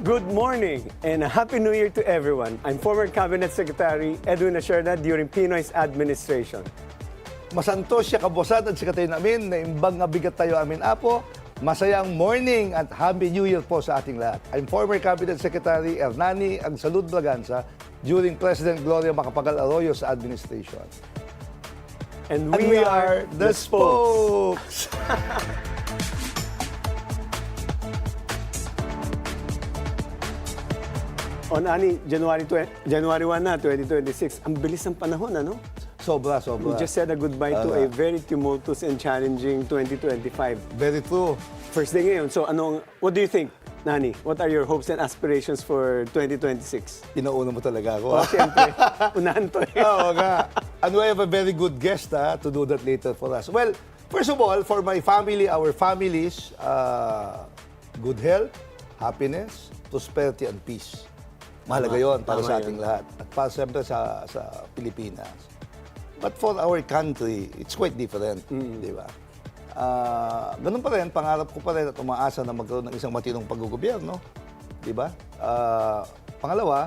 Good morning and a Happy New Year to everyone. I'm former Cabinet Secretary Edwin Lacierda during Pinoy's administration. Masantos siya kabosan at sikatay namin na imbang nga bigat tayo amin apo. Masayang morning at Happy New Year po sa ating lahat. I'm former Cabinet Secretary Hernani ang Salud Braganza during President Gloria Macapagal Arroyo's administration. And we are the spokes. On January 1 na, 2026, ang bilis ng panahon, ano? Sobra. We just said a goodbye to a very tumultuous and challenging 2025. Very true. First day ngayon. So, what do you think, Nani? What are your hopes and aspirations for 2026? Inauna mo talaga ako. Oh, siyempre. Unahan to eh. Oo nga. And we have a very good guest to do that later for us. Well, first of all, for my family, our families, good health, happiness, prosperity, and peace. Mahalaga yun para sa ating lahat. At para siyempre sa Pilipinas. But for our country, it's quite different. Di ba? Ganun pa rin, pangarap ko pa rin at umaasa na magkaroon ng isang matinong paggugobyerno. Di ba? Pangalawa,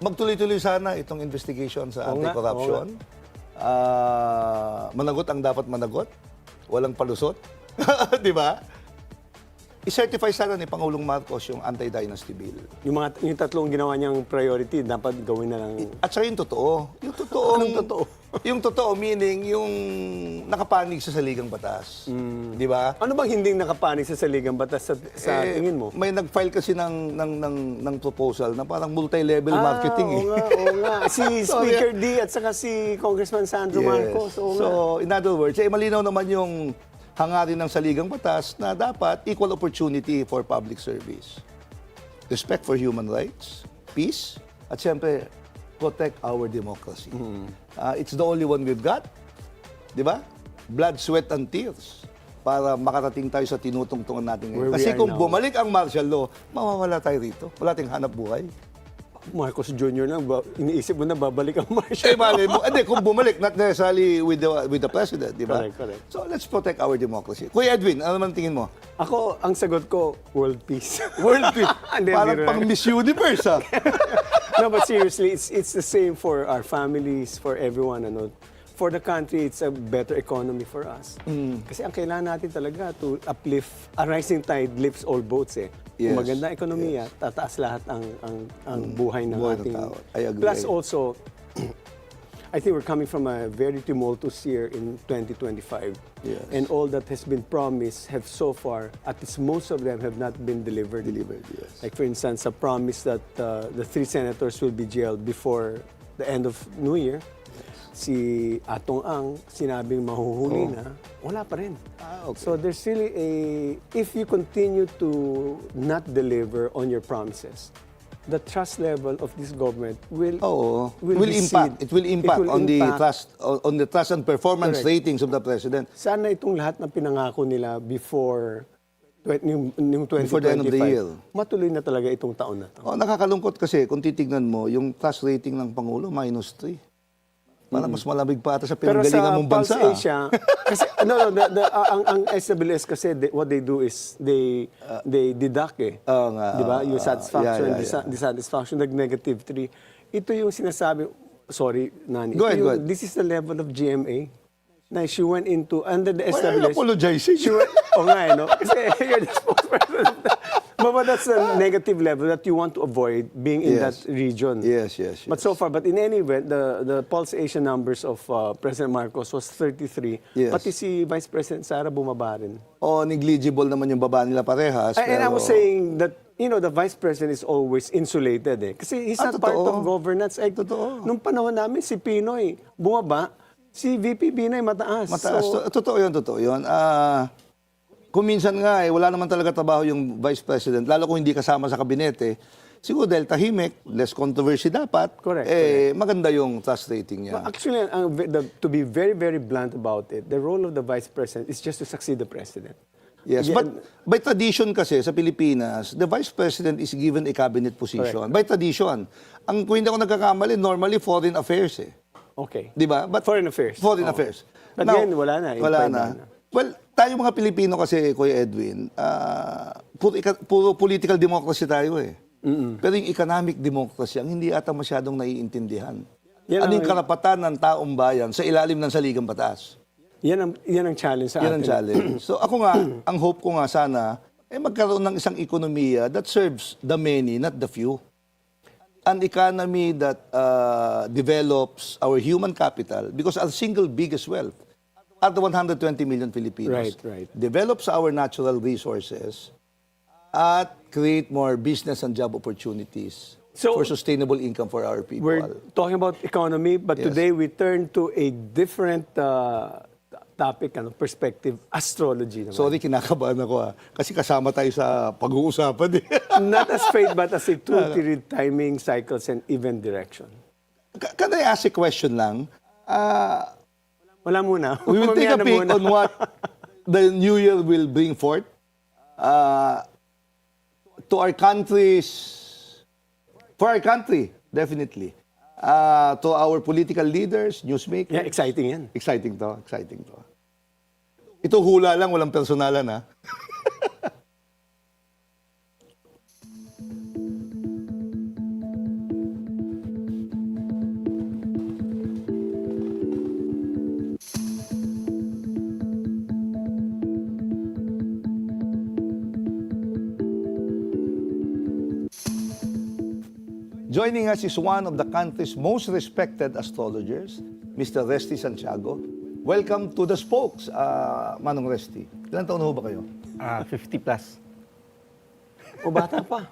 magtuloy-tuloy sana itong investigation sa anti-corruption. Managot ang dapat managot. Walang palusot. Di ba? I-certify sana ni Pangulong Marcos yung anti-dynasty bill. Yung tatlong ginawa niyang priority, dapat gawin na lang. At saka yung totoo. Yung totoo. Anong totoo? Yung totoo, meaning yung nakapanig sa saligang batas. Di ba? Ano bang hindi nakapanig sa saligang batas sa tingin mo? May nag-file kasi ng proposal na parang multi-level marketing. Oo nga. Si Speaker D at saka si Congressman Sandro Marcos. So, in other words, malinaw naman yung hangarin ng saligang batas na dapat equal opportunity for public service. Respect for human rights, peace, at siyempre, protect our democracy. It's the only one we've got. Di ba? Blood, sweat, and tears para makarating tayo sa tinutungtungan natin ngayon. Kasi kung bumalik ang martial law, mawawala tayo rito. Wala tayong hanap buhay. Marcos Jr. na, iniisip mo na babalik ang martial law. Mali mo. Hindi, kung bumalik, not necessarily with the president, di ba? Correct. So let's protect our democracy. Kuya Edwin, ano naman tingin mo? Ako, ang sagot ko, world peace. World peace? Parang pang Miss Universe, ha? No, but seriously, it's the same for our families, for everyone. For the country, it's a better economy for us. Kasi ang kailangan natin talaga to uplift, a rising tide lifts all boats eh. Kung maganda ekonomiya, tataas lahat ang buhay ng ating tao. I agree. Plus also, I think we're coming from a very tumultuous year in 2025. Yes. And all that has been promised have so far, at least most of them have not been delivered. Yes. Like for instance, a promise that the 3 senators will be jailed before the end of New Year. Si Atong Ang, sinabing mahuhuli na, wala pa rin. Okay. So there's really if you continue to not deliver on your promises, the trust level of this government will impact. It will impact on the trust and performance ratings of the president. Sana itong lahat ng pinangako nila before yung 2025, before the end of the year, matuloy na talaga itong taon na to. Nakakalungkot kasi kung titignan mo, yung trust rating ng Pangulo, -3. Parang mas malamig pa ata sa pinanggalingan mong bansa. Pero sa Pulse Asia, kasi, ang SWS kasi, what they do is, they deduct di ba? Yung satisfaction, dissatisfaction, nag-3. Ito yung sinasabi, sorry, Nani. Go ahead. This is the level of GMA. Na she went into, under the SWS. Why are you apologizing? Kasi you're the spokesperson. But that's a negative level that you want to avoid being in that region. Yes. But so far, in any event, the Pulse Asia numbers of President Marcos was 33. Yes. Pati si Vice President Sara bumaba rin. Negligible naman yung baba nila parehas. And I was saying that, the Vice President is always insulated eh. Kasi he's not part of governance. Totoo. Nung panahon namin, si Pinoy bumaba, si VP Binay mataas. Totoo yun. Kung minsan nga, wala naman talaga trabaho yung Vice President, lalo kung hindi kasama sa kabinete, siguro dahil tahimik, less controversy dapat, correct. Maganda yung trust rating niya. Well, actually, to be very, very blunt about it, the role of the Vice President is just to succeed the President. Yes, but by tradition kasi sa Pilipinas, the Vice President is given a cabinet position. Correct. By tradition. Kung hindi ako nagkakamali, normally foreign affairs eh. Okay. Di ba? Foreign affairs. Foreign affairs. But now, ngayon, wala na. Wala na. Well, tayo mga Pilipino kasi, Kuya Edwin, puro political democracy tayo eh. Pero yung economic democracy, ang hindi ata masyadong naiintindihan. Ano yung karapatan ng taong bayan sa ilalim ng saligang batas? Yan ang challenge sa Yan atin. ang challenge. So ako nga, ang hope ko nga sana, magkaroon ng isang ekonomiya that serves the many, not the few. An economy that develops our human capital, because our single biggest wealth are the 120 million Filipinos. Right. Develops our natural resources at create more business and job opportunities for sustainable income for our people. We're talking about economy, but today we turn to a different topic, perspective, astrology naman. Sorry, kinakabahan ako kasi kasama tayo sa pag-uusapan. Not as fate, but as a tool to read timing, cycles, and event direction. Can I ask a question lang? Wala muna. We will take a peek on what the new year will bring forth to our for our country, definitely. To our political leaders, newsmakers. Yeah, exciting yan. Exciting to. Ito hula lang, walang personalan ha. Joining us is one of the country's most respected astrologers, Mr. Resti Santiago. Welcome to the Spokes, Manong Resti. Ilan taon ho ba kayo? 50 plus. O bata pa.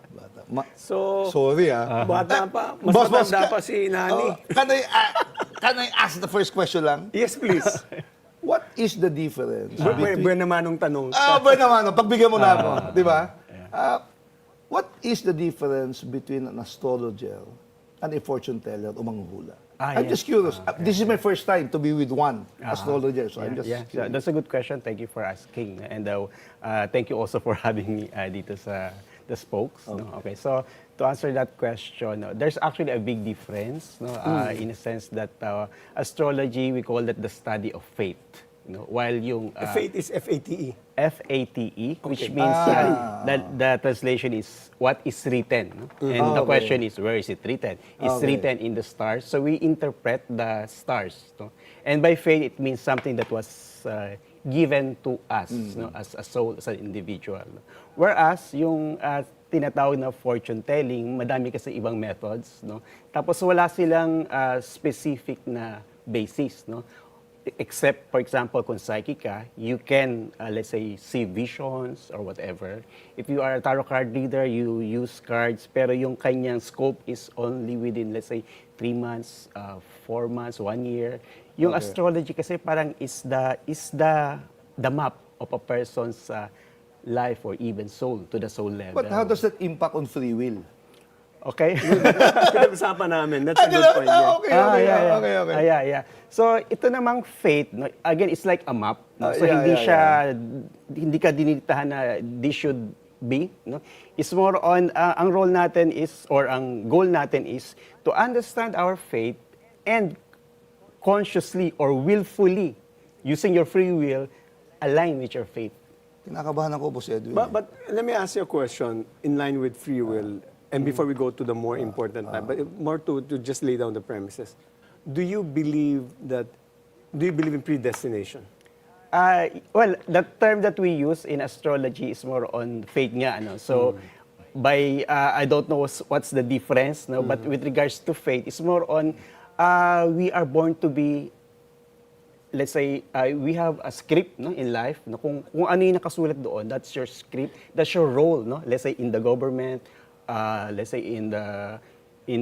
Sorry Bata pa. Mas Boss, matanda pa si Nani. Can I ask the first question lang? Yes, please. What is the difference Buwan naman nung tanong. buwan naman. Pagbigyan mo na ako. Di ba? What is the difference between an astrologer and a fortune teller o manghuhula? I'm just curious. This is my first time to be with one astrologer. So I'm just curious. That's a good question. Thank you for asking. And thank you also for having me dito sa the Spokes. Okay. No? Okay, so to answer that question, there's actually a big difference, in a sense that astrology, we call that the study of fate. While yung Fate is F-A-T-E. F-A-T-E, which means that the translation is what is written. No? And the question is, where is it written? It's written in the stars. So we interpret the stars. No? And by fate, it means something that was given to us as a soul, as an individual. Whereas, yung tinatawag na fortune telling, madami kasi ibang methods. No? Tapos wala silang specific na basis. No? Except, for example, kung psychic ka, you can, let's say, see visions or whatever. If you are a tarot card reader, you use cards, pero yung kanyang scope is only within, let's say, 3 months, 4 months, 1 year. Yung astrology kasi parang is the map of a person's life or even soul, to the soul level. But how does that impact on free will? Okay? Pinag-usapan namin. That's a good point. Yeah. So, ito namang fate, no? Again, it's like a map. No? So, hindi ka dinitahan na this should be. No? It's more on, ang role natin is, or ang goal natin is, to understand our fate and consciously or willfully, using your free will, align with your fate. Kinakabahan ako po si Edwin. But let me ask you a question in line with free will. And before we go to the more important part, but more to just lay down the premises. Do you believe in predestination? Well, the term that we use in astrology is more on fate nga. So, I don't know what's the difference, no? But with regards to fate, it's more on, we are born to be, let's say, we have a script in life. No? Kung ano yung nakasulat doon, that's your script, that's your role. No? Let's say, in the government, let's say in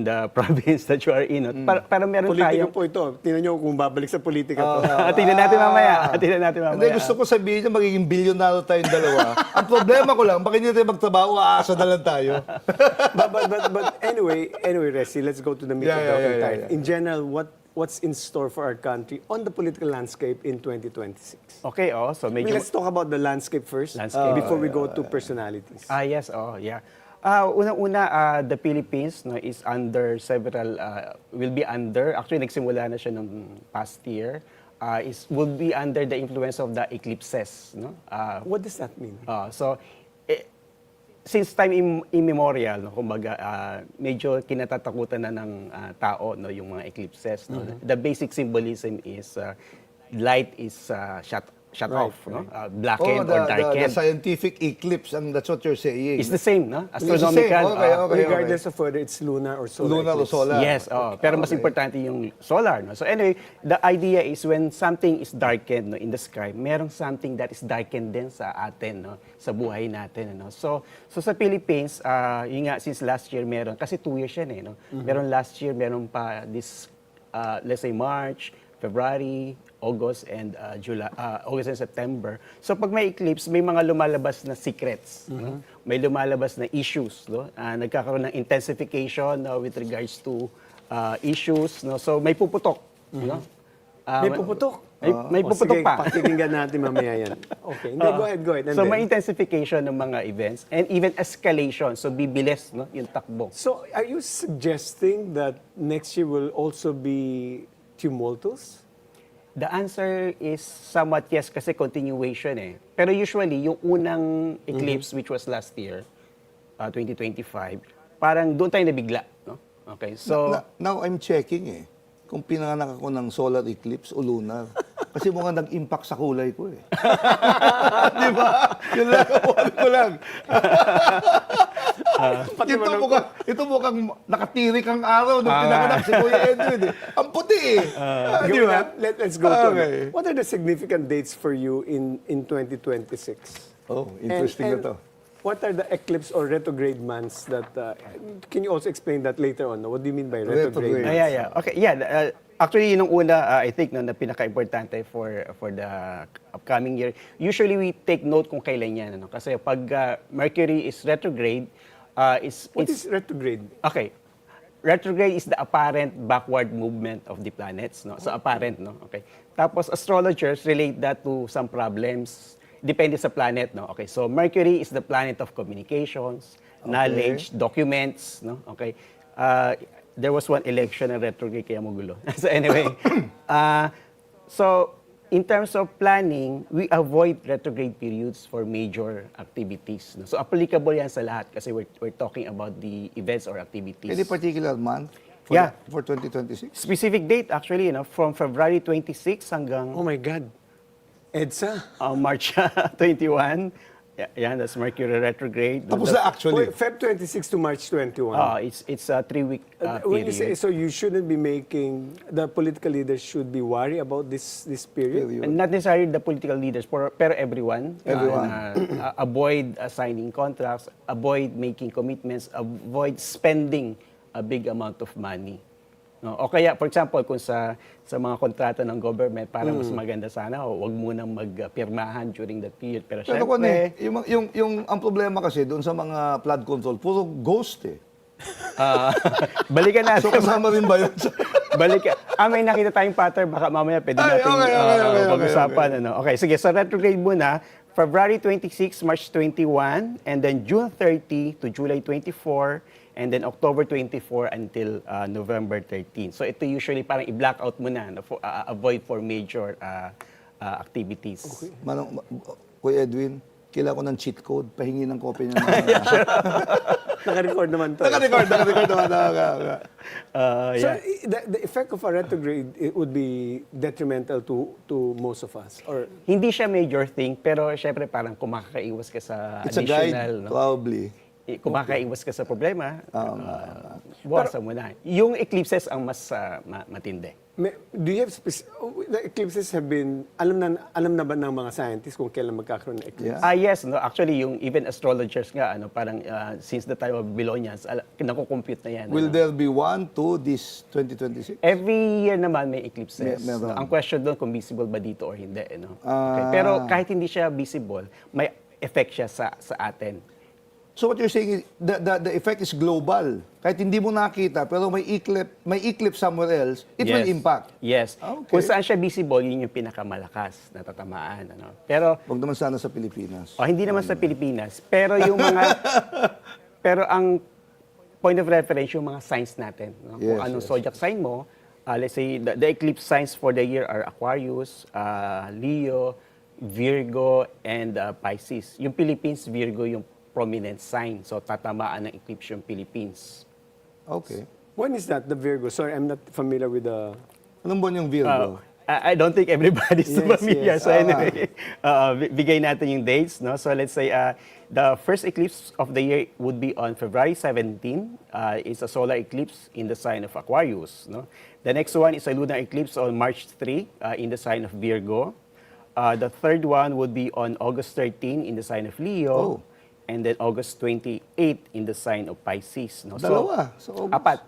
the province that you are in. Para meron Politiko tayong... po ito. Tingnan nyo kung babalik sa politika to. Tingnan natin mamaya. Hindi, gusto ko sabihin niya, magiging bilyonaryo tayong dalawa. Ang problema ko lang, bakit hindi tayo magtrabaho, aasa na lang tayo. but anyway, Resti, let's go to the meat of the entire. In general, what's in store for our country on the political landscape in 2026? Okay, so medyo... Let's talk about the landscape first before we go to personalities. Yes, yeah. Unang-una, the Philippines is under several, will be under, actually nagsimula na siya noong past year, will be under the influence of the eclipses, no? What does that mean? So, since time immemorial, no, kumbaga, medyo kinatatakutan na ng tao, no, yung mga eclipses. No? The basic symbolism is light is shut off, no? Blackened or darkened. The scientific eclipse, that's what you're saying. It's the same, no? It's the same. Astronomical. Okay. Regardless of whether it's lunar or solar. Lunar or eclipse. solar. Yes, pero mas importante yung solar. No? So anyway, the idea is when something is darkened, no, in the sky, merong something that is darkened din sa atin, no, sa buhay natin. No? So sa Philippines, yun nga, since last year meron, kasi 2 years yan no? Meron last year, meron pa this, let's say March, February, August, and July, August and September. So pag may eclipse, may mga lumalabas na secrets. No? May lumalabas na issues. No? Nagkakaroon ng intensification with regards to issues. No? So may puputok. No? May puputok? May puputok sige, pa. Pakinggan natin mamaya yan. Okay, hindi, go ahead. And So then? may intensification ng mga events and even escalation. So bibilis, no, yung takbo. So are you suggesting that next year will also be tumultuous? The answer is somewhat yes kasi continuation Pero usually, yung unang eclipse which was last year, 2025, parang doon tayo nabigla. No? Okay, so... Now I'm checking kung pinanganak ako ng solar eclipse o lunar. Kasi mukhang nag-impact sa kulay ko Di ba? Yun lang, ko lang. Ito mukhang nakatirik ang araw nung pinanganak si Kuya Edwin Ang puti Di ba? Let's go to it. What are the significant dates for you in 2026? Oh, interesting na to. What are the eclipse or retrograde months that, can you also explain that later on? No? What do you mean by retrograde? Retrograde. Okay, actually, yun una, I think, na pinaka-importante for the upcoming year. Usually, we take note kung kailan yan. Kasi pag Mercury is retrograde, What is retrograde? Okay. Retrograde is the apparent backward movement of the planets, no? So apparent, no? Okay. Tapos astrologers relate that to some problems depende sa planet, no? Okay. So Mercury is the planet of communications, knowledge, documents, no? Okay. There was one election na retrograde kaya magulo. So anyway, so in terms of planning, we avoid retrograde periods for major activities. No? So applicable yan sa lahat kasi we're talking about the events or activities. Any particular month for 2026? Specific date actually, from February 26 hanggang Oh my God. EDSA? March 21. Yan, that's Mercury retrograde. Tapos na actually. Feb 26 to March 21. It's a 3-week When you say, period. so you shouldn't be making, the political leaders should be worried about this period? And not necessarily the political leaders, pero everyone. Avoid signing contracts, avoid making commitments, avoid spending a big amount of money. No? O kaya, for example, kung sa mga kontrata ng government, parang mas maganda sana, wag munang magpirmahan during that period. Pero Pero syempre, ang problema kasi doon sa mga flood control, puro ghost balikan natin. So kasama rin ba yun? Balikan. May nakita tayong pattern, baka mamaya pwede natin pag-usapan. Okay, sige, so retrograde muna, February 26, March 21, and then June 30 to July 24, and then October 24 until November 13. So ito usually parang i-blackout mo na, avoid for major activities. Okay. Kuya Edwin, kailangan ko ng cheat code, pahingi ng copy niya. Naka-record naman to. Naka-record naman. So the effect of a retrograde, it would be detrimental to most of us? Or Hindi siya major thing, pero syempre parang kung makakaiwas ka sa It's a additional, guide, probably. Kung makakaiwas ka sa problema, buwasan mo na. Yung eclipses ang mas matindi. do you have the eclipses have been, alam na ba ng mga scientists kung kailan magkakaroon ng eclipse? Yeah. Yes, no, actually yung even astrologers nga parang since the time of Bilyonaryo, nako-compute na yan. Will there be one to this 2026? Every year naman may eclipses. Meron. Ang question doon kung visible ba dito or hindi, Okay. Pero kahit hindi siya visible, may effect siya sa atin. So what you're saying is the effect is global. Kahit hindi mo nakita, pero may eclipse somewhere else, it will impact. Yes. Okay. Kung saan siya visible, yun yung pinakamalakas na tatamaan. Pero Huwag naman sana sa Pilipinas. hindi naman sa Pilipinas. Pero yung mga pero ang point of reference yung mga signs natin. Kung Yes, anong yes. zodiac sign mo, let's say the eclipse signs for the year are Aquarius, Leo, Virgo, and Pisces. Yung Philippines, Virgo yung prominent sign. So tatamaan ng eclipse yung Philippines. Okay. When is that, the Virgo? Sorry, I'm not familiar with the... Anong buwan yung Virgo? I don't think everybody's Yes, familiar. yes. So anyway, bigay natin yung dates. No? So let's say the first eclipse of the year would be on February 17. It's a solar eclipse in the sign of Aquarius. No? The next one is a lunar eclipse on March 3 in the sign of Virgo. The third one would be on August 13 in the sign of Leo. Oh. And then August 28 in the sign of Pisces. No? Dalawa. So, August. Apat.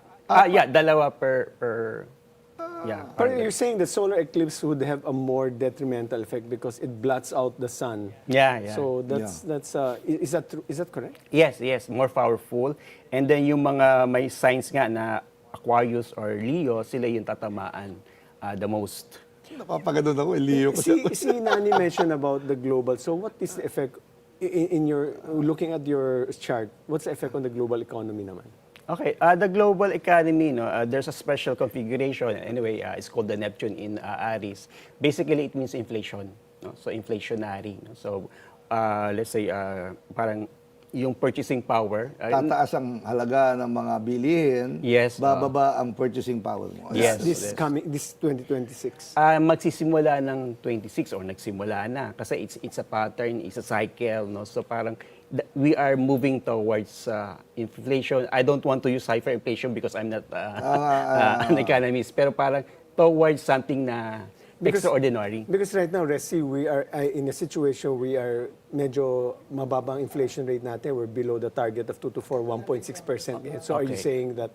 Yeah, dalawa per yeah. But you're saying the solar eclipse would have a more detrimental effect because it blots out the sun. Yeah, yeah. So that's is that true? Is that correct? Yes, yes, more powerful. And then yung mga may signs nga na Aquarius or Leo, sila yung tatamaan the most. Napapagano'n ako, Leo ko siya. Si Nani mentioned about the global. So what is the effect in your looking at your chart? What's the effect on the global economy naman? Okay, the global economy, no, there's a special configuration. Anyway, it's called the Neptune in Aries. Basically, it means inflation. No? So, inflationary. No? So, let's say, parang yung purchasing power. Tataas ang halaga ng mga bilihin, Yes, bababa ang purchasing power mo. Yes. This 2026. Magsisimula ng 26 or nagsimula na kasi it's a pattern, it's a cycle, no. So parang we are moving towards inflation. I don't want to use hyperinflation because I'm not an economist, pero parang towards something na extraordinary. Because right now, Resti, we are in a situation we are medyo mababang inflation rate natin. We're below the target of 2 to 4, 1.6%. Yeah. So are you Okay. saying that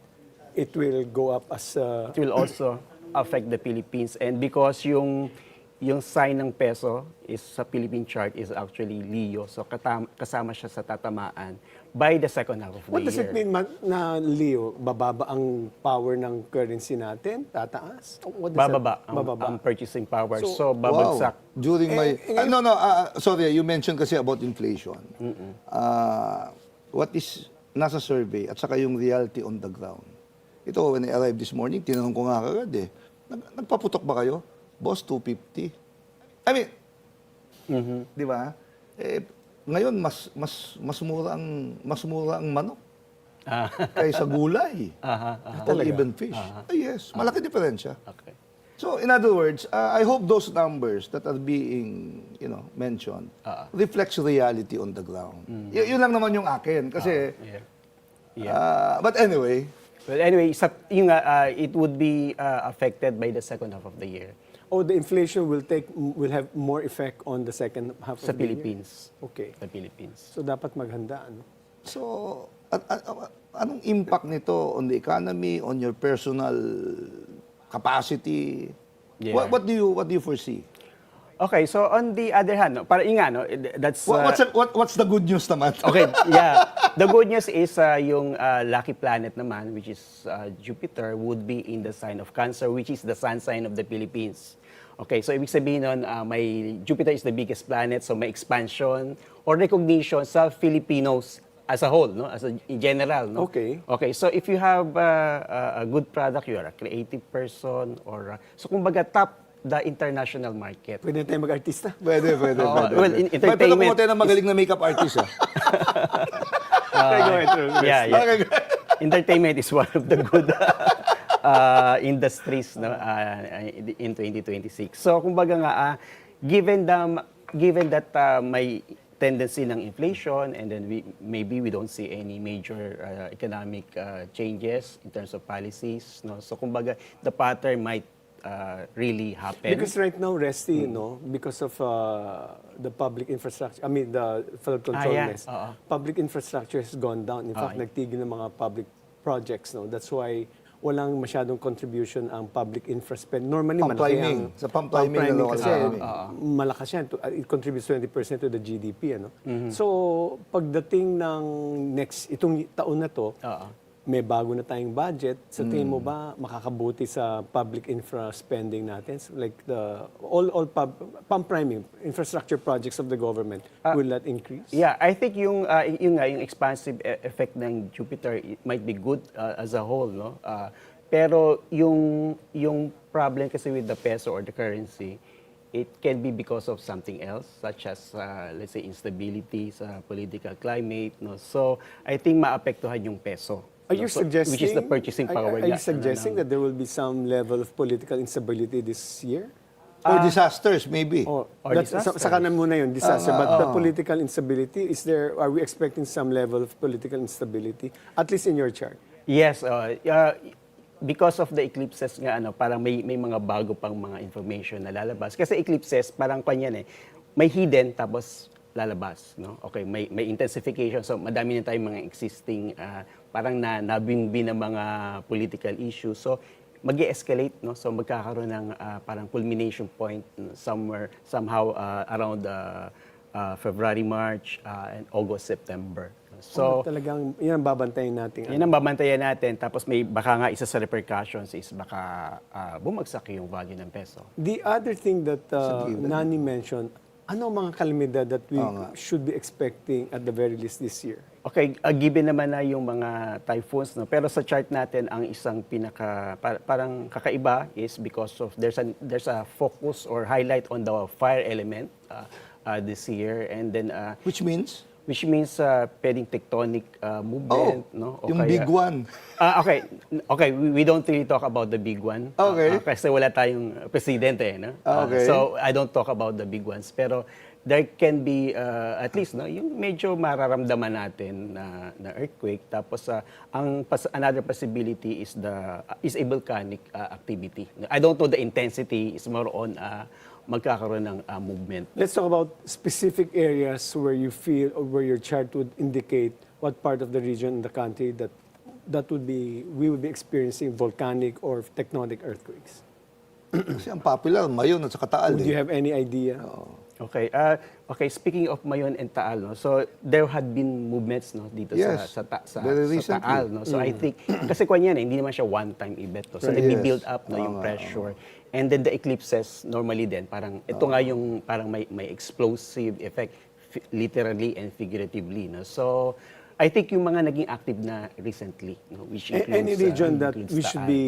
it will go up as... It will also affect the Philippines, and because yung sign ng peso is sa Philippine chart is actually Leo, so kasama siya sa tatamaan by the second half of the What does year. it mean na Leo? Bababa ang power ng currency natin? Tataas? What does Bababa that- ang purchasing power. So, So, babagsak. Wow. During my... sorry, you mentioned kasi about inflation. What is nasa survey at saka yung reality on the ground. Ito, when I arrived this morning, tinanong ko nga kagad nagpaputok ba kayo? Boss, 250. I mean, di ba? Ngayon, mas mura ang manok kaysa gulay. Or even fish. Yes, malaki diferensya. Okay. So, in other words, I hope those numbers that are being, mentioned reflects reality on the ground. Yun lang naman yung akin. Kasi, but anyway. But anyway, it would be affected by the second half of the year. Oh, the inflation will have more effect on the second half Sa of the year? Philippines. Okay. Sa Philippines. So dapat maghanda, ano? So, anong impact nito on the economy, on your personal capacity? Yeah. What do you foresee? Okay, so on the other hand, para inga, no, that's... What's the good news naman? Okay, yeah. The good news is yung lucky planet naman, which is Jupiter, would be in the sign of Cancer, which is the sun sign of the Philippines. Okay, so ibig sabihin nun, may Jupiter is the biggest planet, so may expansion or recognition sa Filipinos as a whole, no? In general, no? Okay. Okay, so if you have a good product, you are a creative person, or so kumbaga top the international market. Pwede na tayo mag-artista? Pwede. Well, in Pero entertainment... kung tayo ng magaling na makeup artist, Yeah. Entertainment is one of the good industries, no, in 2026. So kumbaga nga given that may tendency ng inflation, and then maybe we don't see any major economic changes in terms of policies, no. So kumbaga the pattern might really happen. Because right now, Resti, because of the public infrastructure, the flood control mess, public infrastructure has gone down. In fact, nagtigil ng mga public projects. No? That's why walang masyadong contribution ang public infra spend. Normally, malaki ang... Sa pump priming na kasi malakas yan. It contributes 20% to the GDP. Ano? So, pagdating ng itong taon na to, may bago na tayong budget. Sa tingin mo ba makakabuti sa public infra spending natin? So like all pump priming, infrastructure projects of the government, will that increase? Yeah, I think yung expansive effect ng Jupiter, it might be good as a whole, no? Pero yung problem kasi with the peso or the currency, it can be because of something else, such as, let's say, instability sa political climate. No? So, I think maapektuhan yung peso. Are you So, suggesting, which is the purchasing power. Are you suggesting that there will be some level of political instability this year? Or disasters, maybe. Or disasters. sa kanan muna yun, disaster. But the political instability, are we expecting some level of political instability, at least in your chart? Yes, because of the eclipses nga, parang may mga bago pang mga information na lalabas. Kasi eclipses, parang kanyan may hidden tapos lalabas. No? Okay, may intensification. So, madami na tayong mga existing, parang nabingbi na mga political issues. So, mag-escalate, no? So, magkakaroon ng parang culmination point somehow around February, March, and August, September. So, talagang, yan ang babantayin natin. Yan ang babantayan natin. Tapos baka nga isa sa repercussions is baka bumagsak yung value ng peso. The other thing that Nani mentioned, ano ang mga kalamidad that we should be expecting at the very least this year? Okay, given naman na yung mga typhoons, no? Pero sa chart natin, ang isang parang kakaiba is because of there's a focus or highlight on the fire element this year, and then Which means? Which means pwedeng tectonic movement, no? Yung big one. Okay, we don't really talk about the big one. Okay. Kasi wala tayong presidente, no? Okay. So I don't talk about the big ones, pero there can be at least no, yung medyo mararamdaman natin na earthquake. Tapos another possibility is a volcanic activity. I don't know the intensity, is more on magkakaroon ng movement. Let's talk about specific areas where you feel or where your chart would indicate what part of the region in the country that we would be experiencing volcanic or tectonic earthquakes. Kasi ang popular, Mayon at saka Taal. Do you have any idea? Okay. Speaking of Mayon and Taal, no. So there had been movements, no, dito Yes, sa very sa recently. Taal, no. So I think kasi kanyan hindi naman siya one-time event, no. So Right. nagbi-build Yes. up no yung pressure. And then the eclipses normally din parang ito nga yung parang may explosive effect literally and figuratively, no. So I think yung mga naging active na recently, no, which includes Any region that includes we should Taal, be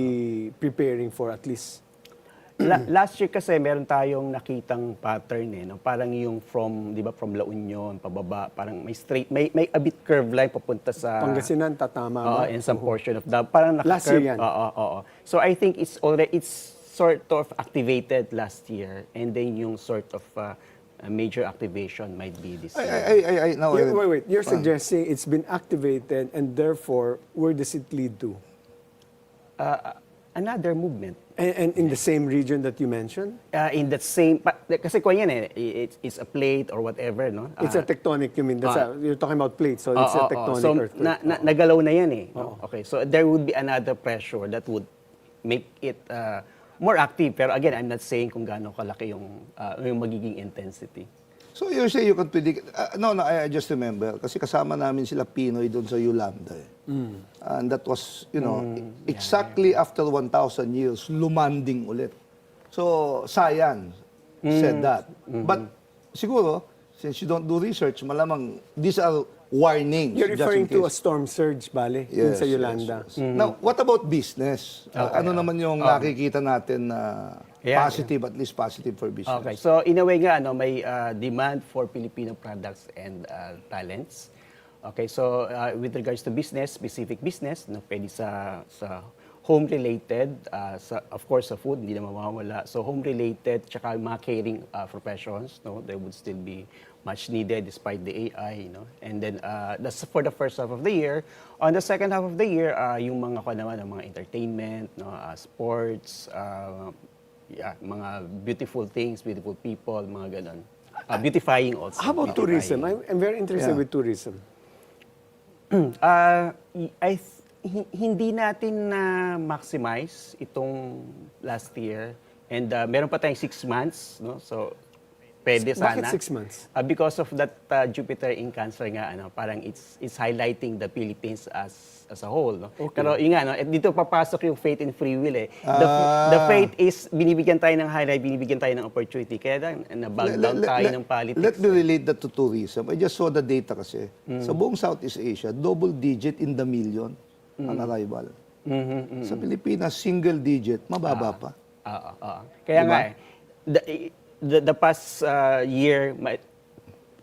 preparing for at least? Last year kasi meron tayong nakitang pattern no? Parang yung from, 'di ba, from La Union pababa, parang may straight may a bit curve line papunta sa Pangasinan, tatama ba? in some portion of the parang Last year yan. Oo. So I think it's sort of activated last year, and then yung sort of a major activation might be this year. Now, Wait. You're suggesting it's been activated and therefore, where does it lead to? Another movement. And in the same region that you mentioned? In that same, kasi kung yan it's a plate or whatever, no? It's a tectonic, you mean? You're talking about plates, so it's a tectonic So, earthquake. nagalaw na yan no? Okay, so there would be another pressure that would make it more active. Pero again, I'm not saying kung gaano kalaki yung magiging intensity. So you say you can predict, no, I just remember, kasi kasama namin sila Pinoy doon sa Yolanda. And that was, exactly after 1,000 years, lumanding ulit. So, science said that. But siguro, since you don't do research, malamang these are warnings. You're just referring in to a case. storm surge, bale, dun sa Yolanda. Yes. Now, what about business? Ano naman yung nakikita natin na positive, at least positive for business? Okay, so in a way nga, may demand for Filipino products and talents. Okay, so with regards to business, specific business, pwede sa home-related, of course sa food, hindi na mawawala. So home-related, tsaka mga caring professions, they would still be much needed despite the AI. And then that's for the first half of the year. On the second half of the year, yung mga mga entertainment, sports, mga beautiful things, beautiful people, mga ganon. Beautifying also. How about tourism? I'm very interested with tourism. Hindi natin na-maximize itong last year. And meron pa tayong 6 months. No? So, pwede sana. Bakit 6 months? Because of that Jupiter in Cancer nga, parang it's highlighting the Philippines as a whole. No? Okay. Pero yun nga, dito papasok yung faith and free will. The faith is binibigyan tayo ng highlight, binibigyan tayo ng opportunity. Kaya na-bag down tayo ng politics. Let me relate that to tourism. I just saw the data kasi. Sa buong Southeast Asia, double digit in the million ang arrival. Sa Pilipinas, single digit, mababa pa. Kaya Diba? nga, the past year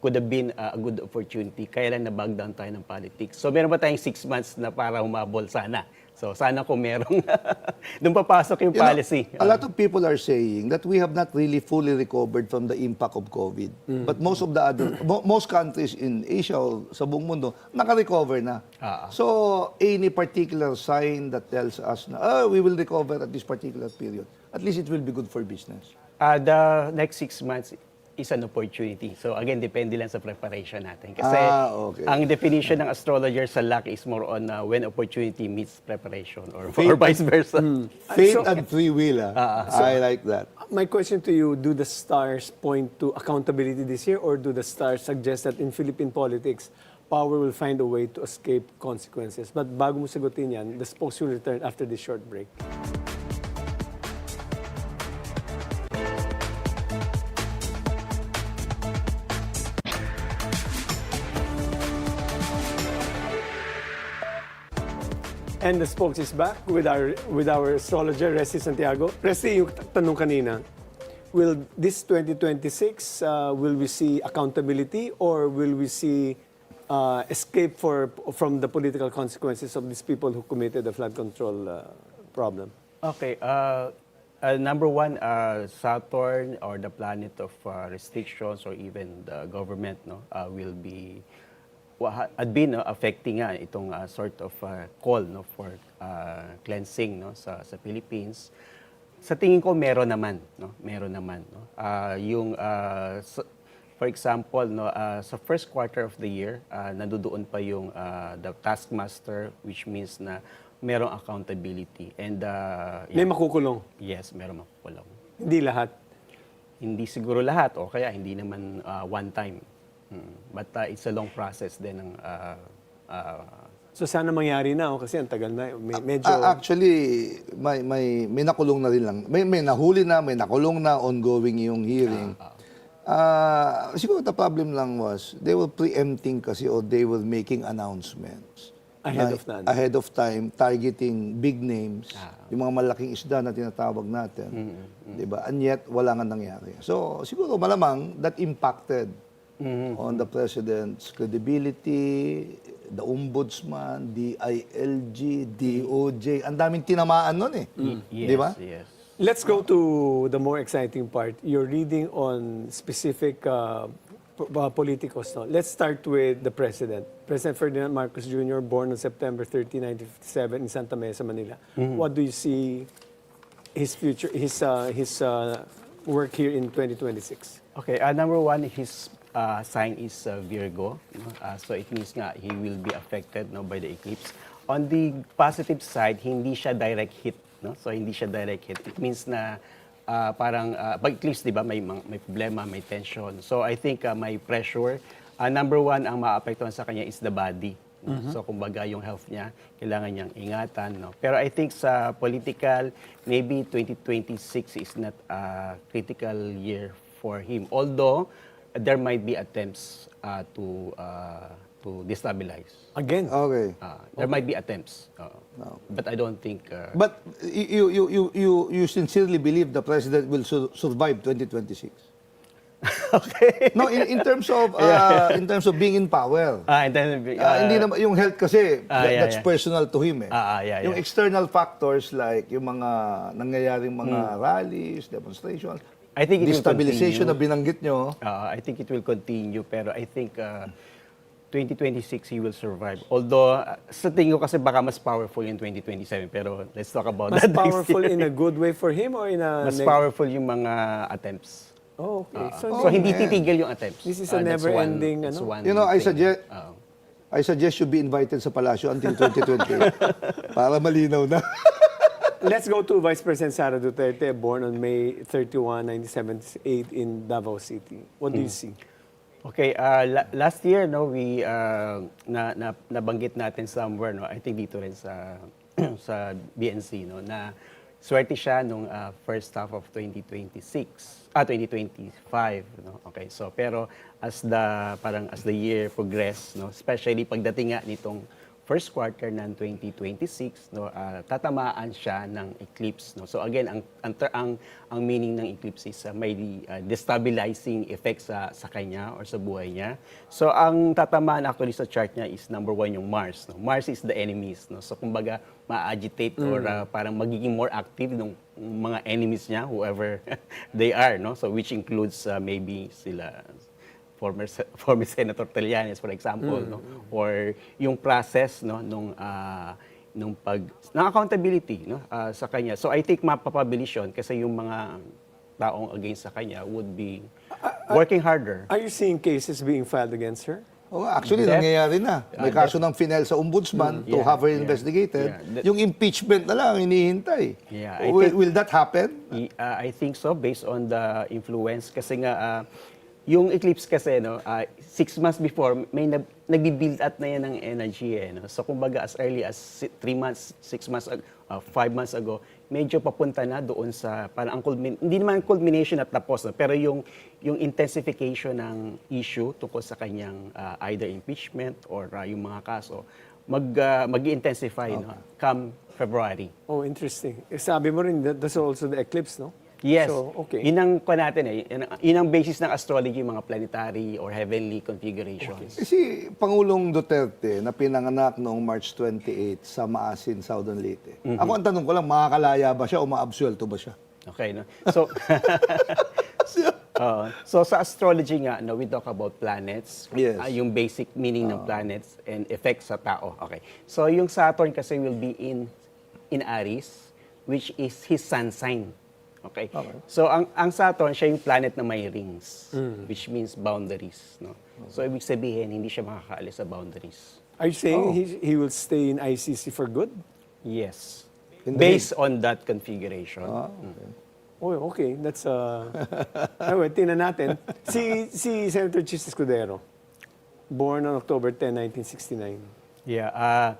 could have been a good opportunity. Kaya lang na-bug down tayo ng politics. So meron pa tayong 6 months na para humabol sana. So sana kung merong doon papasok yung policy. A lot of people are saying that we have not really fully recovered from the impact of COVID. But most of the most countries in Asia o sa buong mundo, naka-recover na. So any particular sign that tells us na we will recover at this particular period, at least it will be good for business. The next 6 months is an opportunity. So again, depende lang sa preparation natin. Kasi okay. ang definition ng astrologer sa luck is more on when opportunity meets preparation or vice versa. Faith and free will. I like that. My question to you, do the stars point to accountability this year, or do the stars suggest that in Philippine politics, power will find a way to escape consequences? But bago mo sagutin yan, the spokes will return after this short break. And the spokes is back with our astrologer, Resti Santiago. Resti, yung tanong kanina, will this 2026, will we see accountability, or will we see escape from the political consequences of these people who committed the flood control problem? Okay. Number one, Saturn or the planet of restrictions or even the government will be had been affecting nga itong sort of call for cleansing sa Philippines. Sa tingin ko meron naman. For example, sa first quarter of the year, nandoon pa yung the taskmaster, which means na merong accountability. And May makukulong? Yes, merong makukulong. Hindi lahat? Hindi siguro lahat, o kaya hindi naman one time. But it's a long process din ng So sana mangyari na, kasi ang tagal na. Medyo... Actually, may nakulong na rin lang. May nahuli na, may nakulong na, ongoing yung hearing. Siguro the problem lang was, they were preempting kasi, or they were making announcements. Ahead of time, targeting big names, yung mga malaking isda na tinatawag natin. Diba? And yet, wala nga nangyari. So, siguro malamang that impacted on the President's credibility, the Ombudsman, DILG, DOJ. Ang daming tinamaan nun eh. Yes, Di ba? Yes. Let's go to the more exciting part. You're reading on specific politicos. No? Let's start with the President. President Ferdinand Marcos Jr., born on September 30, 1957 in Santa Mesa, Manila. What do you see his future, his work here in 2026? Okay, number one, his sign is Virgo. So it means nga he will be affected by the eclipse. On the positive side, hindi siya direct hit. So hindi siya direct hit. It means na parang pag eclipse, di ba, may problema, may tension. So I think may pressure. Number one, ang maapektuhan sa kanya is the body. So kumbaga yung health niya, kailangan niyang ingatan. Pero I think sa political, maybe 2026 is not a critical year for him. Although, there might be attempts to destabilize. Again? Okay. There might be attempts. But I don't think... But you sincerely believe the President will survive 2026? Okay. No, in terms of in terms of being in power. And then, Hindi naman yung health kasi that's yeah. personal to him eh. Yung Yeah. external factors like yung mga nangyayaring mga rallies, demonstrations, I think it will destabilization na continue. binanggit nyo. I think it will continue, pero I think 2026 he will survive. Although, sa tingin ko kasi baka mas powerful in 2027, pero let's talk about Mas that powerful next year. in a good way for him, or in a... Mas powerful yung mga attempts. Oh, okay. So hindi titigil yung attempts. This is a never-ending, that's one You know, I thing. suggest you be invited sa palasyo until 2028 para malinaw na. Let's go to Vice President Sara Duterte, born on May 31, 1978 in Davao City. What do you see? Okay, last year we nabanggit natin somewhere I think dito rin sa sa BNC na swerte siya nung first half of 2025 Okay, so pero as the year progress especially pagdating nga nitong first quarter ng 2026, no, tatamaan siya ng eclipse, no. So again, ang meaning ng eclipse is may destabilizing effect sa kanya or sa buhay niya. So ang tatamaan actually sa chart niya is number 1 yung Mars, no. Mars is the enemies, no. So kumbaga ma-agitate or parang magiging more active ng mga enemies niya, whoever they are, no. So which includes maybe sila former Senator Trillanes, for example, no, or yung process, no, nung accountability, no, sa kanya. So I think mapapabilis yun kasi yung mga taong against sa kanya would be working harder. Are you seeing cases being filed against her? Oh, actually, nangyayari na. May kaso ng final sa ombudsman to have her investigated. Yung impeachment na lang, hinihintay. Will that happen? I think so, based on the influence. Kasi nga, yung eclipse kasi, no, 6 months before, may nagbi-build up na yan ng energy. No? So, kumbaga, as early as 3 months, 6 months, 5 months ago, medyo papunta na doon sa, parang hindi naman culmination at tapos, no? Pero yung intensification ng issue tungkol sa kanyang either impeachment or yung mga kaso, mag-intensify no? Come February. Oh, interesting. Sabi mo rin, that's also the eclipse, no? Yes. So, okay. Yun ang kwa natin yun ang basis ng astrology, mga planetary or heavenly configurations. Si Pangulong Duterte na pinanganak noong March 28 sa Maasin, Southern Leyte. Ako ang tanong ko lang, makakalaya ba siya o maabsuelto ba siya? Okay, no? So, so sa astrology nga, no, we talk about planets, Yes. Yung basic meaning ng planets and effects sa tao. Okay. So yung Saturn kasi will be in Aries, which is his sun sign. Okay. So ang Saturn siya yung planet na may rings, which means boundaries, no. So ibig sabihin hindi siya makakaalis sa boundaries. Are you saying he will stay in ICC for good? Yes. Based on that configuration. Oh, okay. That's anyway, tingnan natin. Si Senator Chis Escudero, born on October 10, 1969. Yeah,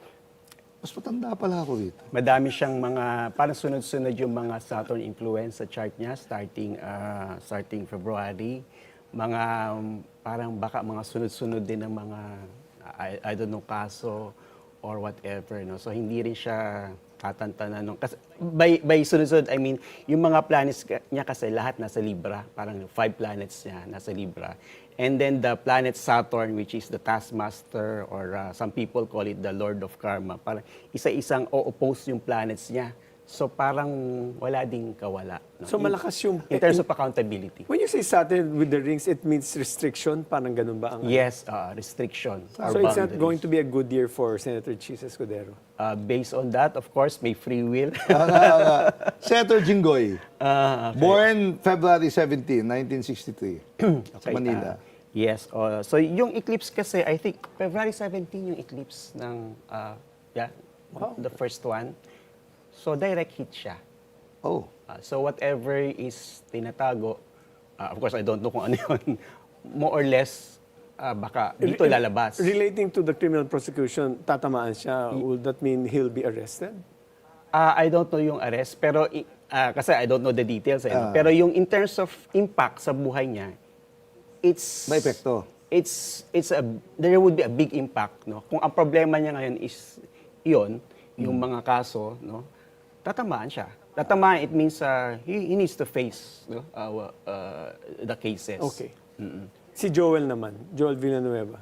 Mas matanda pala ako dito. madami siyang mga, parang sunod-sunod yung mga Saturn influence sa chart niya starting February. Mga, parang baka mga sunod-sunod din ng mga, I don't know, kaso or whatever. No? So, hindi rin siya tatantanan. Kasi, by sunod-sunod, I mean, yung mga planets niya kasi lahat nasa Libra. Parang 5 planets niya nasa Libra. And then the planet Saturn, which is the taskmaster, or some people call it the Lord of Karma. Parang isa-isang o-oppose yung planets niya. So parang wala ding kawala. No? So malakas yung... In terms of accountability. When you say Saturn with the rings, it means restriction? Parang ganun ba? Yes, restriction. So it's not going to be a good year for Senator Chis Escudero? Based on that, of course, may free will. Senator Jinggoy, Okay. born February 17, 1963, sa Manila. Yes. So yung eclipse kasi, I think, February 17 yung eclipse ng, the first one. So direct hit siya. Oh. So whatever is tinatago, of course, I don't know kung ano yun, more or less, baka dito lalabas. Relating to the criminal prosecution, tatamaan siya, would that mean he'll be arrested? I don't know yung arrest, pero kasi I don't know the details. Pero yung in terms of impact sa buhay niya, it's... May epekto. There would be a big impact. No? Kung ang problema niya ngayon is yun, yung mga kaso, no? Tatamaan siya. Tatamaan, it means he needs to face the cases. Okay. Si Joel naman, Joel Villanueva.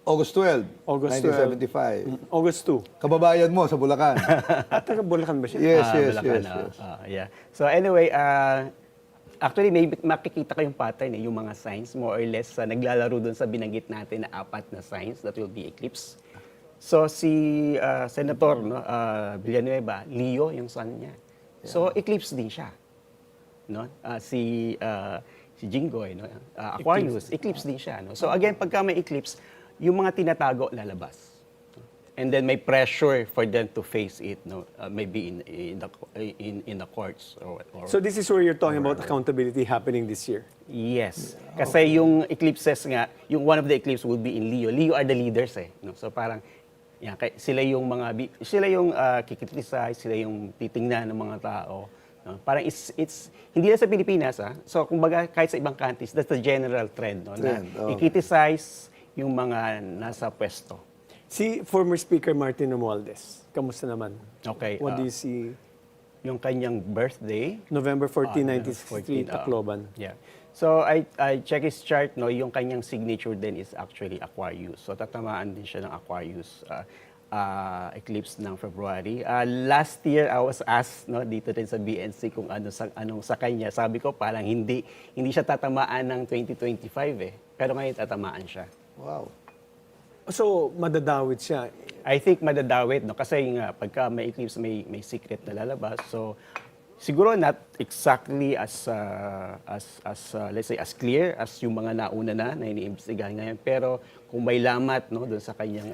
August 12, August 1975. August 2. Kababayan mo sa Bulacan. Taga Bulacan ba siya? Yes. Yeah. So anyway, actually may makikita kayong pattern yung mga signs, more or less, naglalaro dun sa binanggit natin na 4 na signs that will be eclipse. So si Senator Bilyonaryo, Leo yung sun niya. So eclipse din siya. No? Si Jinggoy, no? Aquarius, eclipse din siya. No? So again, pagka may eclipse, yung mga tinatago lalabas. And then may pressure for them to face it, no? Maybe in the courts or So this is where you're talking about accountability happening this year. Yes. Kasi yung eclipses nga, yung one of the eclipses will be in Leo. Leo are the leaders no? So parang sila yung kikriticize, sila yung titingnan ng mga tao. No? Parang it's hindi lang sa Pilipinas So kumbaga kahit sa ibang countries, that's the general trend, no? Na i-criticize yung mga nasa pwesto. Si former Speaker Martin Romualdez, kamusta naman? Okay. What do you see? Yung kanyang birthday, November 14, November 1963, 14, Tacloban. Yeah. So I check his chart, no, yung kanyang signature din is actually Aquarius. So tatamaan din siya ng Aquarius eclipse ng February. Last year I was asked, no, dito din sa BNC kung anong sa kanya. Sabi ko parang hindi siya tatamaan ng 2025 eh. Pero ngayon tatamaan siya. Wow. So, madadawit siya. I think madadawit, no, kasi nga pagka may eclipse may secret na lalabas. So siguro not exactly as let's say as clear as yung mga nauna na iniimbestigahan ngayon, pero kung may lamat, no, doon sa kanyang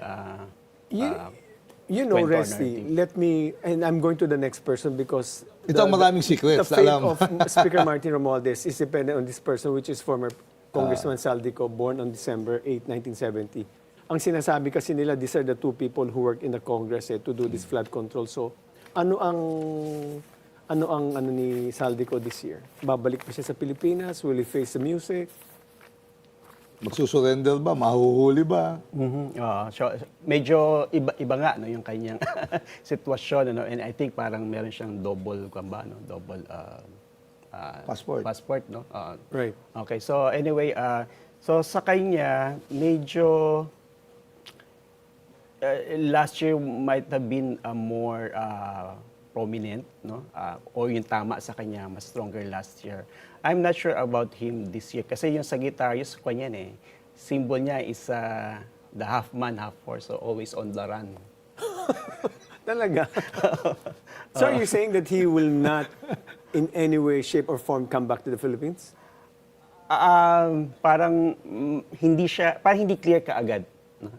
You know, kwento, Resti, narrative. let me, and I'm going to the next person because Ito ang maraming secrets, the fate alam. of Speaker Martin Romualdez is dependent on this person, which is former Congressman Saldico, born on December 8, 1970. Ang sinasabi kasi nila, these are the two people who work in the Congress to do this flood control. So, ano ang ni Saldico this year? Babalik pa siya sa Pilipinas? Will he face the music? Magsusurrender ba? Mahuhuli ba? So, medyo iba nga, no, yung kanyang sitwasyon, ano, and I think parang meron siyang double passport, no? Right. Okay, so anyway, so sa kanya medyo last year might have been more prominent, no? O yung tama sa kanya, mas stronger last year. I'm not sure about him this year kasi yung Sagittarius ko niyan eh. Symbol niya is the half man, half horse, so always on the run. Talaga? So are you saying that he will not in any way, shape, or form come back to the Philippines? Parang hindi clear kaagad. No?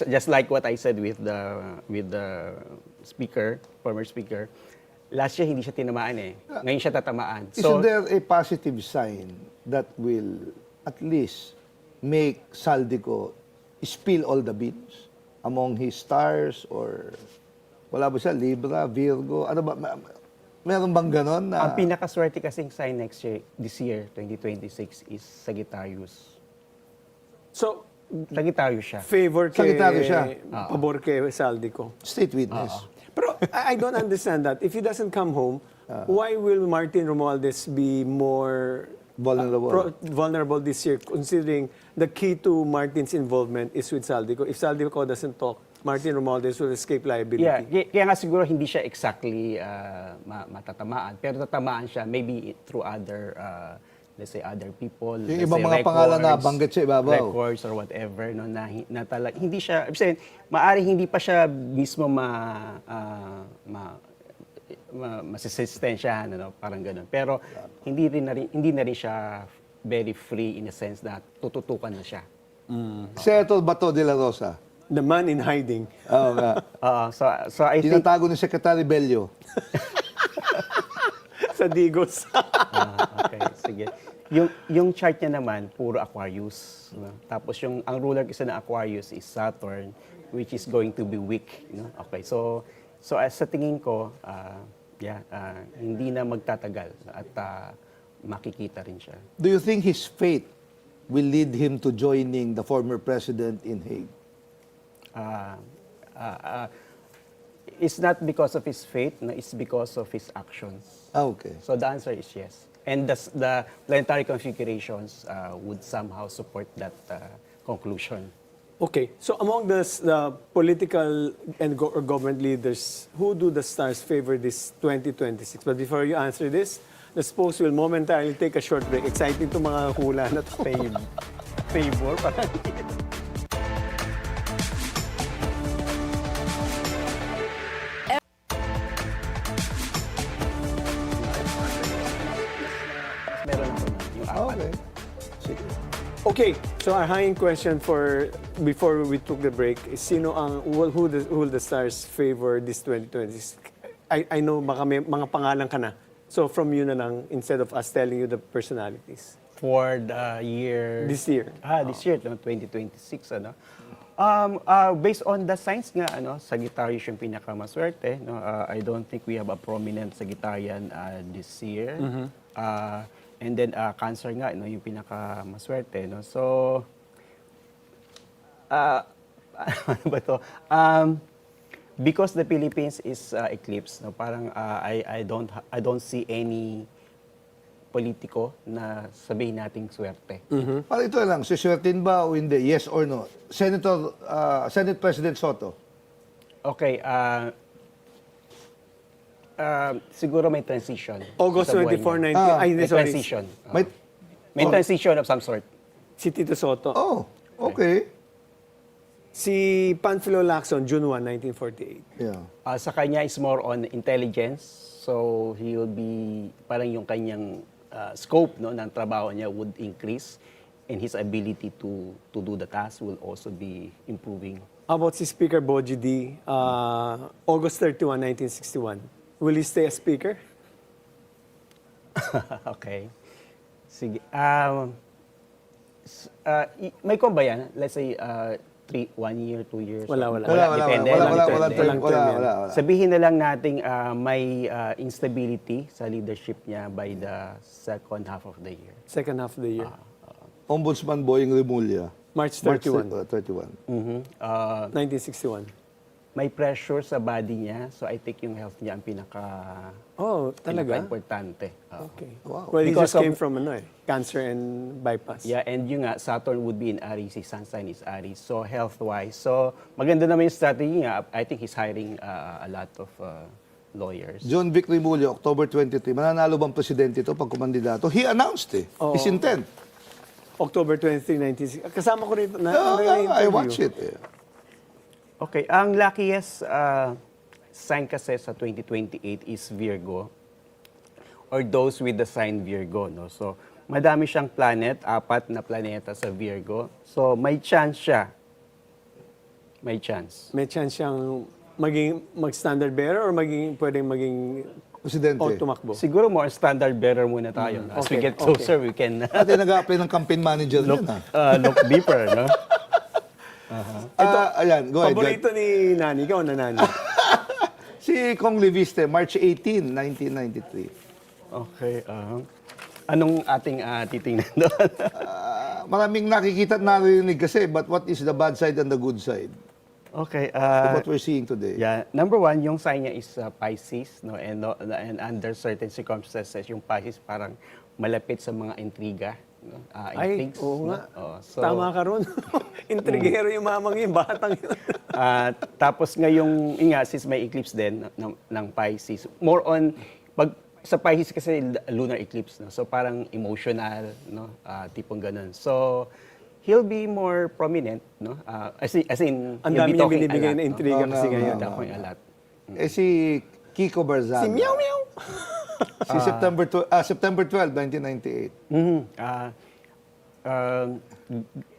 Just like what I said with the speaker, former speaker, last year hindi siya tinamaan eh. Ngayon siya tatamaan. Isn't there a positive sign that will at least make Saldico spill all the beans among his stars, or wala ba siya, Libra, Virgo, ano ba? Meron bang ganon na... Ang pinakaswerte kasing sign this year, 2026, is Sagittarius. So, Sagittarius siya. favor kay... Sagittarius siya. Pabor kay Saldico. State witness. Pero I don't understand that. If he doesn't come home, why will Martin Romualdez be more vulnerable this year, considering the key to Martin's involvement is with Saldico? If Saldico doesn't talk, Martin Romualdez will escape liability. Yeah, kaya nga siguro hindi siya exactly matatamaan, pero tatamaan siya maybe through other, let's say other people. Yung let's ibang say mga pangalan na banggit sa ibabaw. Records or whatever, no, na hindi siya, ibig maaaring hindi pa siya mismo masisistensyahan, ano, parang gano'n. Pero hindi na rin siya very free in a sense na tututukan na siya. Senator Bato de la Rosa. The man in hiding. Oo nga. So I think... Tinatago ni Secretary Bello. Sa Digos. Okay, sige. Yung chart niya naman, puro Aquarius. No? Tapos ang ruler kasi ng Aquarius is Saturn, which is going to be weak. No? Okay, so sa tingin ko, hindi na magtatagal at makikita rin siya. Do you think his fate will lead him to joining the former president in Hague? It's not because of his fate, no, it's because of his actions. Okay. So the answer is yes. And the planetary configurations would somehow support that conclusion. Okay, so among the political and government leaders, who do the stars favor this 2026? But before you answer this, the spouse will momentarily take a short break. Exciting itong mga hula na to. Favor, parang meron ako yung apat. Okay. Sige. Okay, so our hanging question before we took the break is who will the stars favor this 2026? I know baka may mga pangalan ka na. So from you na lang instead of us telling you the personalities. For the year... This year. This year, no, 2026, ano? Based on the signs nga, ano, Sagittarius yung pinakamaswerte, no? I don't think we have a prominent Sagittarian this year. And then Cancer nga, no, yung pinakamaswerte, no? So ano ba to? Because the Philippines is eclipse, no, parang I don't see any politiko na sabihin nating swerte. Para ito lang, siswertin ba o hindi? Yes or no? Senate President Soto. Okay, siguro may transition. August sa buhay 24, niya. 19... ay, May sorry. transition. May- May transition of some sort. Si Tito Soto. Oh, okay. Si Panfilo Lacson, June 1, 1948. Yeah. Sa kanya is more on intelligence. So he will be, parang yung kanyang scope, no, ng trabaho niya would increase, and his ability to do the task will also be improving. How about si Speaker Boji D, August 31, 1961? Will he stay as Speaker? Okay. Sige. May kung ba yan? Let's say 1 year, 2 years? Wala. Depende. Wala. Sabihin na lang nating may instability sa leadership niya by the second half of the year. Second half of the year. Ombudsman Boying Rimulya. March 31, 1961. May pressure sa body niya, so I think yung health niya ang Oh, talaga? importante. Okay. Wow. Well, he Because just came of- from cancer and bypass. Yeah, and yung nga, Saturn would be in Aries, his sun sign is Aries. So health-wise, so maganda naman yung strategy niya. I think he's hiring a lot of lawyers. John Vic Rimulya, October 23. Mananalo bang presidente ito pag kumandidato? He announced his intent. October 23, 1960. Kasama ko rin I watched it. Okay, ang luckiest sign kasi sa 2028 is Virgo, or those with the sign Virgo, no? So, madami siyang planet, 4 na planeta sa Virgo. So, may chance siya. May chance. May chance siyang mag-standard bearer or pwedeng maging Presidente. o tumakbo? Siguro more standard bearer muna tayo. No? As we Okay, get closer, we can Ate nag-apply ng campaign manager look, yan. Ha? look deeper, no? Ayan, go ahead. Paborito ni Nani. Ikaw na Nani. Si Kong Leviste, March 18, 1993. Okay. Anong ating titingnan doon? Maraming nakikita at narinig kasi, but what is the bad side and the good side? Okay. What we're seeing today. Yeah, number 1, yung sign niya is Pisces, no, and under certain circumstances, yung Pisces parang malapit sa mga intriga, no, Ay, intrigues, oo no? nga. So, Tama ka ron. Intrigero yung mamang yung batang yun. tapos ngayong, since may eclipse din ng Pisces, more on, sa Pisces kasi lunar eclipse, no, so parang emotional, no, tipong ganun. So, he'll be more prominent, no? As in Ang he'll dami be niya talking binibigay a lot, na no? intriga kasi ngayon. Talking a lot. Si Kiko Barzaga. Si Meow Meow. Si September 12, 1998.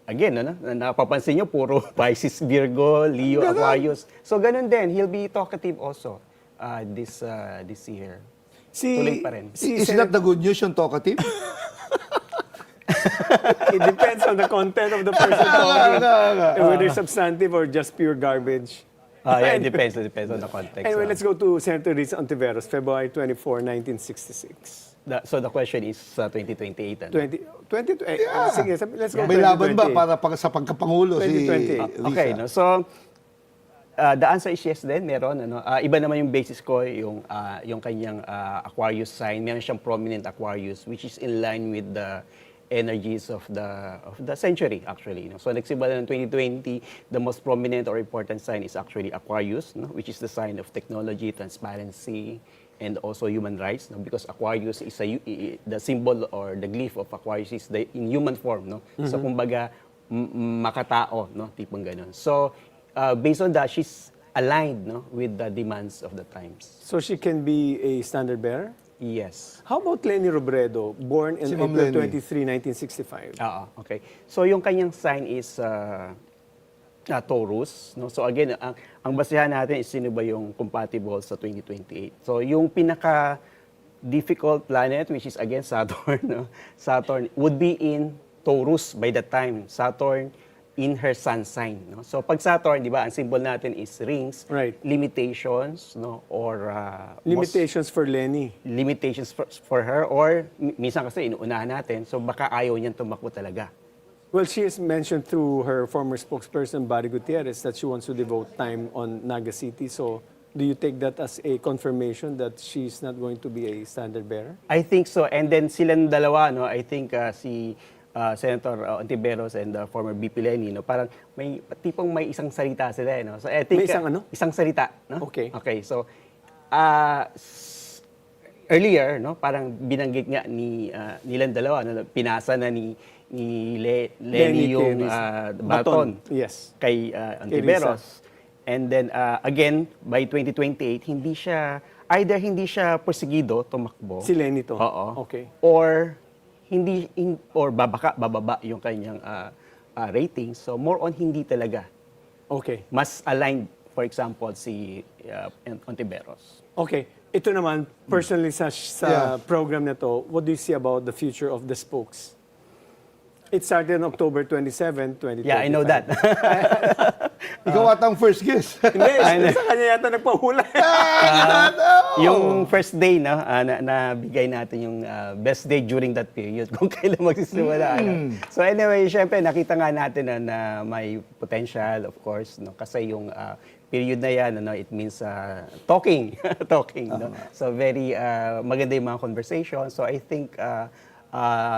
Again, ano, napapansin nyo, puro Pisces, Virgo, Leo, Aquarius. So, ganun din. He'll be talkative also this year. Tuloy pa rin. Is that the good news yung talkative? It depends on the content of the person talking. Whether substantive or just pure garbage. Yeah, it depends on the context. Anyway, let's go to Senator Resti Santiago, February 24, 1966. So the question is 2028. Ano? 20, sige, let's go. May laban ba 2028. para sa pagkapangulo si 2028. Risa? Okay, no? So, the answer is yes din, meron. Ano? Iba naman yung basis ko, yung kanyang Aquarius sign. Meron siyang prominent Aquarius, which is in line with the energies of the century, actually. No? So, nagsimula ng 2020, the most prominent or important sign is actually Aquarius, no? Which is the sign of technology, transparency, and also human rights, no? Because Aquarius is the symbol or the glyph of Aquarius is in human form, no? So, kumbaga, makatao, no? Tipong ganun. So, based on that, she's aligned, no, with the demands of the times. So she can be a standard bearer? Yes. How about Lenny Robredo, born in Si Ma'am April Lenny. 23, 1965? Okay. So yung kanyang sign is Taurus, no? So again, ang basehan natin is sino ba yung compatible sa 2028. So yung pinaka difficult planet, which is again Saturn, no? Saturn would be in Taurus by the time Saturn in her sun sign, no? So pag Saturn, di ba, ang symbol natin is rings, Right. limitations, no, or Limitations for Lenny. limitations for her, or minsan kasi inuunahan natin, so baka ayaw niyang tumakbo talaga. Well, she has mentioned through her former spokesperson, Barry Gutierrez, that she wants to devote time on Naga City. So, do you take that as a confirmation that she's not going to be a standard bearer? I think so. And then silang dalawa, no, I think si Senator Ontiveros and former VP Lenny, no, parang may tipong may isang salita sila, no. So I think May isang ano? Isang salita, no? Okay. Okay. So earlier, no, parang binanggit nga nilang dalawa, no, pinasa na ni Lenny yung baton Yes. kay Ontiveros. And then again by 2028 hindi siya perseguido, tumakbo. Si Lenny to? Oo. Okay. Or bababa yung kanyang ratings. So more on hindi talaga. Okay. Mas aligned, for example, si Ontiveros. Okay. Ito naman, personally sa Yeah. program na to, what do you see about the future of the spokes? It started on October 27, 2025. Yeah, I know that. Ikaw atang first guess. Hindi, sa kanya yata nagpahula. Yung first day na bigay natin yung best day during that period kung kailan magsisimula. Ano. So anyway, syempre nakita nga natin na may potential, of course, no, kasi yung period na yan, it means talking. No? So very maganda yung mga conversation. So I think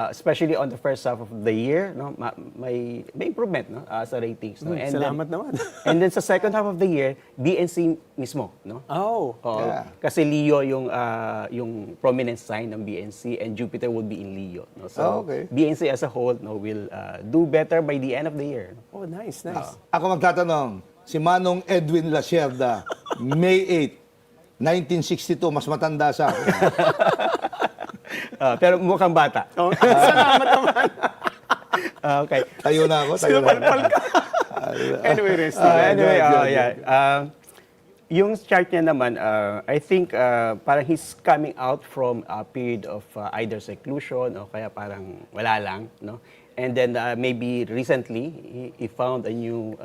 especially on the first half of the year, no, may improvement, no, sa ratings, no. And Salamat naman. And then sa second half of the year, BNC mismo, no. Oh. Oo. Yeah. Kasi Leo yung prominent sign ng BNC and Jupiter would be in Leo, no. So Okay. BNC as a whole, no, will do better by the end of the year. Oh, nice, nice. Ako magtatanong, si Manong Edwin Lacierda, May 8, 1962, mas matanda sa akin. Pero mukhang bata. Oh, salamat naman. Okay. Tayo na ako, tayo na. Sinupalpal ka. Anyway, Resti. Anyway, good. yeah. Yung chart niya naman, I think parang he's coming out from a period of either seclusion o kaya parang wala lang, no? And then maybe recently, he found a new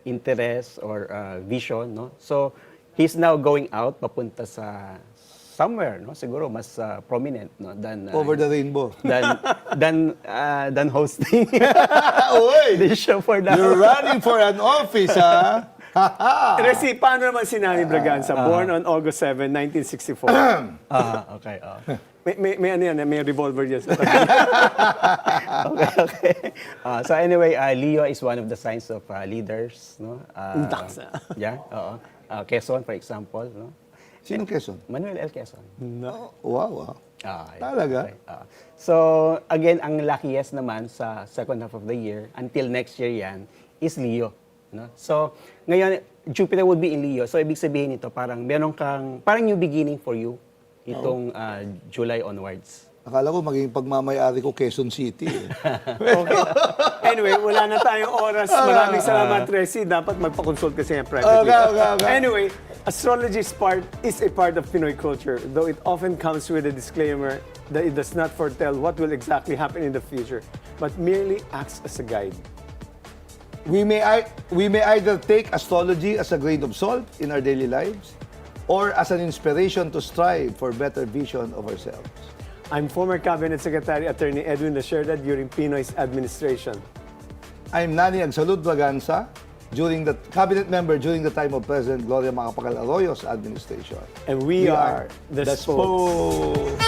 interest or vision, no? So, he's now going out, papunta sa somewhere, no? Siguro mas prominent, no, than Over the rainbow. than hosting Uy! this show for now. You're running for an office, ha? Resti, paano naman si Nani Braganza? Born on August 7, 1964. Okay. may ano yan, may revolver yan sa tabi. Okay. So anyway, Leo is one of the signs of leaders, no? Taksa. Yeah, oo. Quezon, for example, no? Sinong Quezon? Manuel L. Quezon. No. Wow. Yeah. Talaga? Okay. So, again, ang luckiest naman sa second half of the year, until next year yan, is Leo. No? So, ngayon, Jupiter would be in Leo. So, ibig sabihin nito, parang meron kang, parang new beginning for you itong July onwards. Akala ko maging pagmamayari ko Quezon City. Okay. Anyway, wala na tayong oras. Maraming salamat, Resti. Dapat magpa-consult kasi yan privately. Okay. Anyway, astrology is a part of Pinoy culture, though it often comes with a disclaimer that it does not foretell what will exactly happen in the future, but merely acts as a guide. We may either take astrology as a grain of salt in our daily lives or as an inspiration to strive for better vision of ourselves. I'm former Cabinet Secretary Attorney Edwin Lacierda during Pinoy's administration. I'm Nani Agsalud Braganza, cabinet member during the time of President Gloria Macapagal Arroyo's administration. And we are the Spokes.